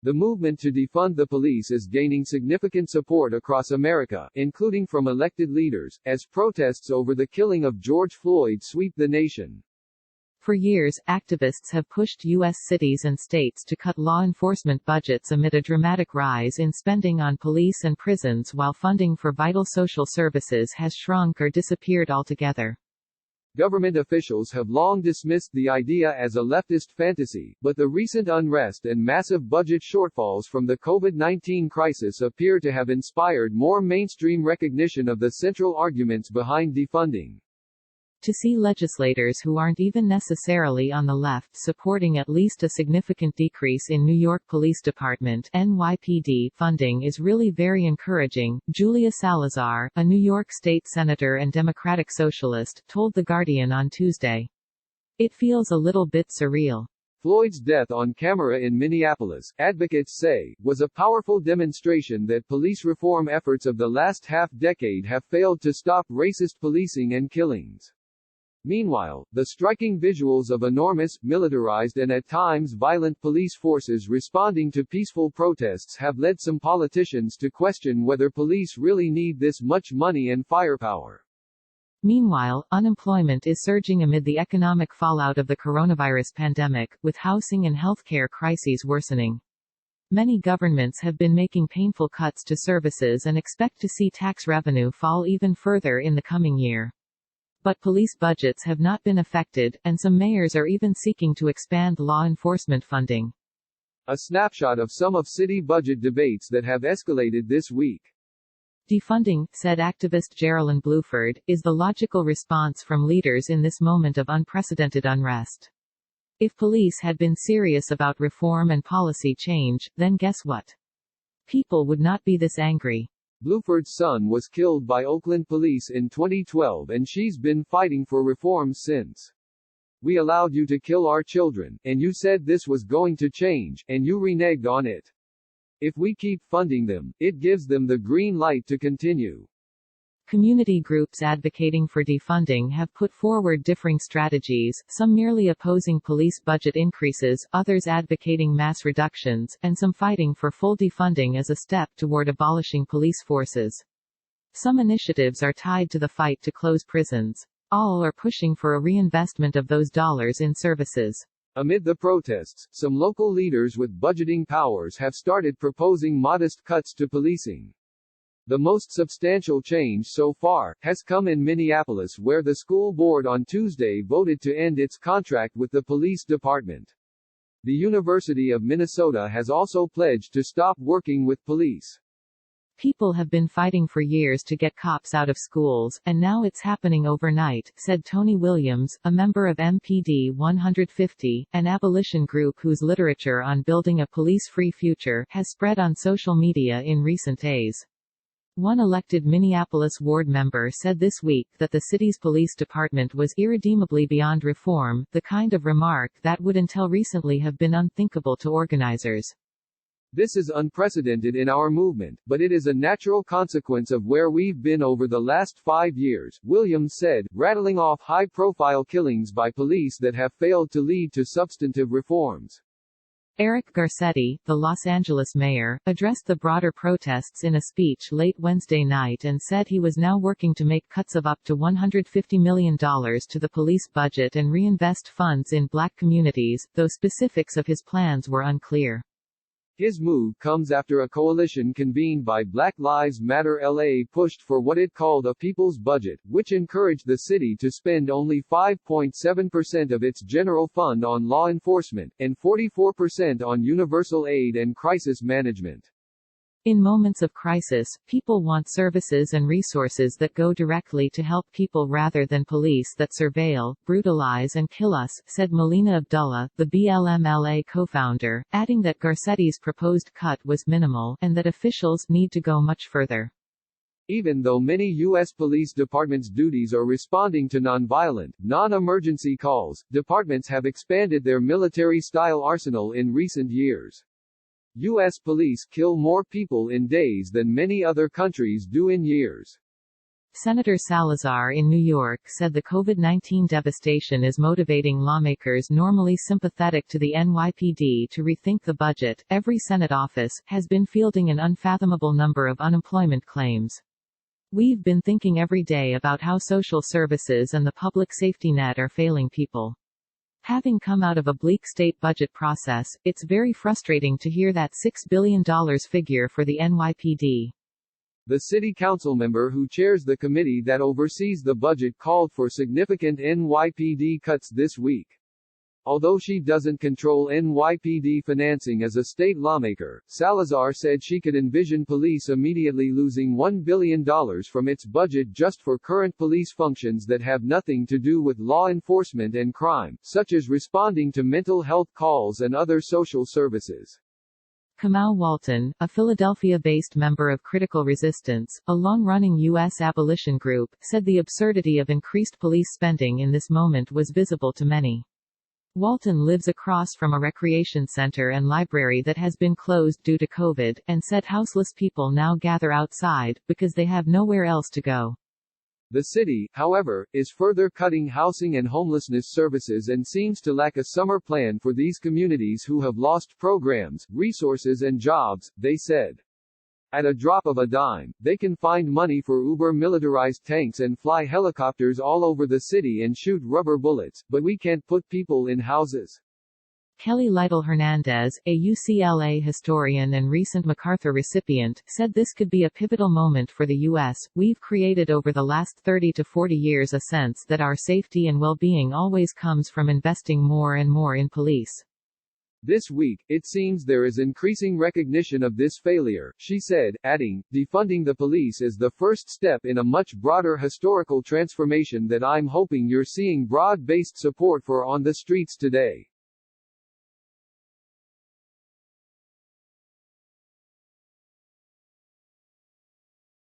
The movement to defund the police is gaining significant support across America, including from elected leaders, as protests over the killing of George Floyd sweep the nation. For years, activists have pushed U.S. cities and states to cut law enforcement budgets amid a dramatic rise in spending on police and prisons, while funding for vital social services has shrunk or disappeared altogether. Government officials have long dismissed the idea as a leftist fantasy, but the recent unrest and massive budget shortfalls from the COVID-19 crisis appear to have inspired more mainstream recognition of the central arguments behind defunding. To see legislators who aren't even necessarily on the left supporting at least a significant decrease in New York Police Department (NYPD) funding is really very encouraging, Julia Salazar, a New York state senator and Democratic socialist, told The Guardian on Tuesday. It feels a little bit surreal. Floyd's death on camera in Minneapolis, advocates say, was a powerful demonstration that police reform efforts of the last half-decade have failed to stop racist policing and killings. Meanwhile, the striking visuals of enormous, militarized and at times violent police forces responding to peaceful protests have led some politicians to question whether police really need this much money and firepower. Meanwhile, unemployment is surging amid the economic fallout of the coronavirus pandemic, with housing and healthcare crises worsening. Many governments have been making painful cuts to services and expect to see tax revenue fall even further in the coming year. But police budgets have not been affected, and some mayors are even seeking to expand law enforcement funding. A snapshot of some of city budget debates that have escalated this week. Defunding, said activist Geraldine Bluford, is the logical response from leaders in this moment of unprecedented unrest. If police had been serious about reform and policy change, then guess what? People would not be this angry. Bluford's son was killed by Oakland police in 2012 and she's been fighting for reforms since. We allowed you to kill our children, and you said this was going to change, and you reneged on it. If we keep funding them, it gives them the green light to continue. Community groups advocating for defunding have put forward differing strategies, some merely opposing police budget increases, others advocating mass reductions, and some fighting for full defunding as a step toward abolishing police forces. Some initiatives are tied to the fight to close prisons. All are pushing for a reinvestment of those dollars in services. Amid the protests, some local leaders with budgeting powers have started proposing modest cuts to policing. The most substantial change so far has come in Minneapolis, where the school board on Tuesday voted to end its contract with the police department. The University of Minnesota has also pledged to stop working with police. People have been fighting for years to get cops out of schools, and now it's happening overnight, said Tony Williams, a member of MPD 150, an abolition group whose literature on building a police-free future has spread on social media in recent days. One elected Minneapolis ward member said this week that the city's police department was irredeemably beyond reform, the kind of remark that would until recently have been unthinkable to organizers. This is unprecedented in our movement, but it is a natural consequence of where we've been over the last 5 years, Williams said, rattling off high-profile killings by police that have failed to lead to substantive reforms. Eric Garcetti, the Los Angeles mayor, addressed the broader protests in a speech late Wednesday night and said he was now working to make cuts of up to $150 million to the police budget and reinvest funds in black communities, though specifics of his plans were unclear. His move comes after a coalition convened by Black Lives Matter LA pushed for what it called a people's budget, which encouraged the city to spend only 5.7% of its general fund on law enforcement, and 44% on universal aid and crisis management. In moments of crisis, people want services and resources that go directly to help people rather than police that surveil, brutalize and kill us, said Melina Abdullah, the BLM-LA co-founder, adding that Garcetti's proposed cut was minimal, and that officials need to go much further. Even though many U.S. police departments' duties are responding to nonviolent, non-emergency calls, departments have expanded their military-style arsenal in recent years. U.S. police kill more people in days than many other countries do in years. Senator Salazar in New York said the COVID-19 devastation is motivating lawmakers normally sympathetic to the NYPD to rethink the budget. Every Senate office has been fielding an unfathomable number of unemployment claims. We've been thinking every day about how social services and the public safety net are failing people. Having come out of a bleak state budget process, it's very frustrating to hear that $6 billion figure for the NYPD. The city council member who chairs the committee that oversees the budget called for significant NYPD cuts this week. Although she doesn't control NYPD financing as a state lawmaker, Salazar said she could envision police immediately losing $1 billion from its budget just for current police functions that have nothing to do with law enforcement and crime, such as responding to mental health calls and other social services. Kamau Walton, a Philadelphia-based member of Critical Resistance, a long-running U.S. abolition group, said the absurdity of increased police spending in this moment was visible to many. Walton lives across from a recreation center and library that has been closed due to COVID, and said houseless people now gather outside, because they have nowhere else to go. The city, however, is further cutting housing and homelessness services and seems to lack a summer plan for these communities who have lost programs, resources and jobs, they said. At a drop of a dime, they can find money for uber-militarized tanks and fly helicopters all over the city and shoot rubber bullets, but we can't put people in houses. Kelly Lytle Hernandez, a UCLA historian and recent MacArthur recipient, said this could be a pivotal moment for the U.S. We've created over the last 30 to 40 years a sense that our safety and well-being always comes from investing more and more in police. This week, it seems there is increasing recognition of this failure, she said, adding, defunding the police is the first step in a much broader historical transformation that I'm hoping you're seeing broad-based support for on the streets today.